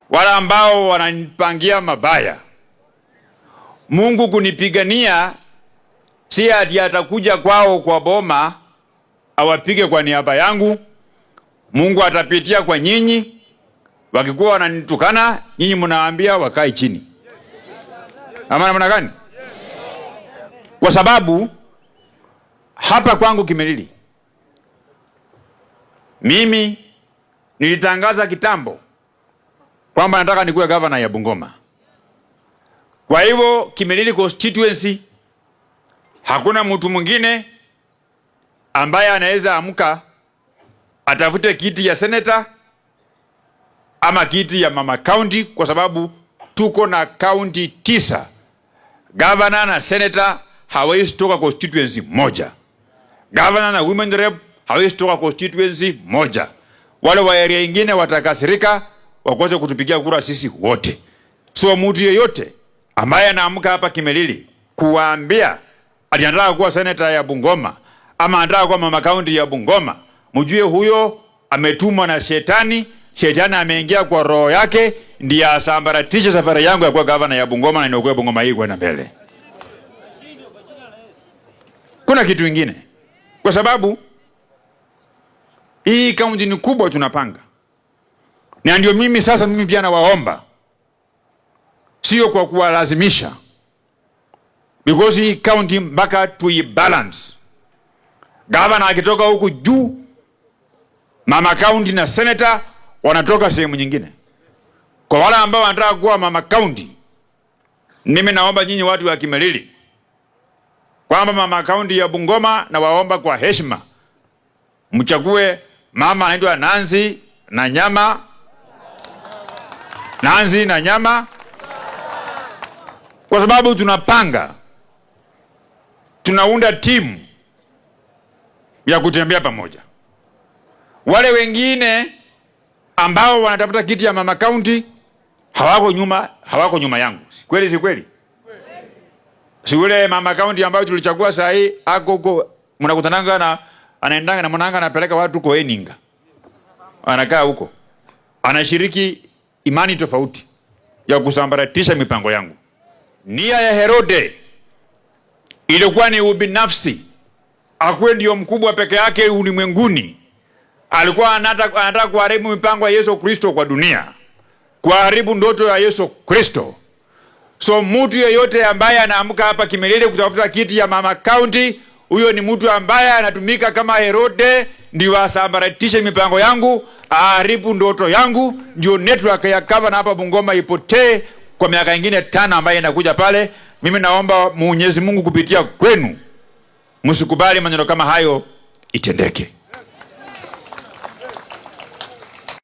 wala ambao wananipangia mabaya. Mungu kunipigania si ati atakuja kwao kwa boma awapige kwa niaba yangu. Mungu atapitia kwa nyinyi. Wakikuwa wananitukana, nyinyi mnawaambia wakae chini. Ama namna gani? Kwa sababu hapa kwangu Kimilili, mimi nilitangaza kitambo kwamba nataka nikuwe governor ya Bungoma. Kwa hivyo Kimilili constituency hakuna mtu mwingine ambaye anaweza amka atafute kiti ya senator ama kiti ya mama county, kwa sababu tuko na county 9. Governor na senator hawezi toka constituency moja. Governor na women rep hawezi toka constituency moja. Wale wa area nyingine watakasirika wakose kutupigia kura sisi wote. So mtu yeyote ambaye anaamka hapa Kimilili kuwaambia ati anataka kuwa senator ya Bungoma ama anataka kuwa mama county ya Bungoma, mjue huyo ametumwa na shetani. Shetani ameingia kwa roho yake, ndiye asambaratisha safari yangu ya kuwa governor ya Bungoma na niokoe Bungoma hii kwenda mbele. Kuna kitu kingine, kwa sababu hii kaunti ni kubwa tunapanga. Na ndio mimi pia nawaomba, sio kwa kuwalazimisha, because hii kaunti mpaka tuibalance. Gavana akitoka huku juu, mama county na senator wanatoka sehemu nyingine. Kwa wale ambao wanataka kuwa mama county, mimi naomba nyinyi watu wa Kimilili kwamba mama county ya Bungoma, na waomba kwa heshima mchague mama anaitwa Nancy na Nyama, kwa sababu tunaunda timu ya kutembea pamoja. Wale wengine ambao wanatafuta kiti ya mama county hawako nyuma yangu. Kweli si kweli? Si ule mama county ambao tulichagua saa hii ako huko, mnakutananga na anaendanga na mwananga anapeleka watu kwa Eninga. Anakaa huko. Anashiriki imani tofauti ya kusambaratisha mipango yangu. Nia ya Herode ilikuwa ni ubinafsi. Akuwe ndio mkubwa peke yake ulimwenguni. Alikuwa anataka kuharibu mipango ya Yesu Kristo kwa dunia, kuharibu ndoto ya Yesu Kristo. So mtu yeyote ambaye anaamka hapa Kimilili kutafuta kiti ya mama county, huyo ni mtu ambaye anatumika kama Herode, ndio asambaratishe mipango yangu, aharibu ndoto yangu, ndio network ya governor hapa Bungoma ipotee kwa miaka mingine 5 ambaye inakuja pale. Mimi naomba Mwenyezi Mungu kupitia kwenu msikubali maneno kama hayo itendeke.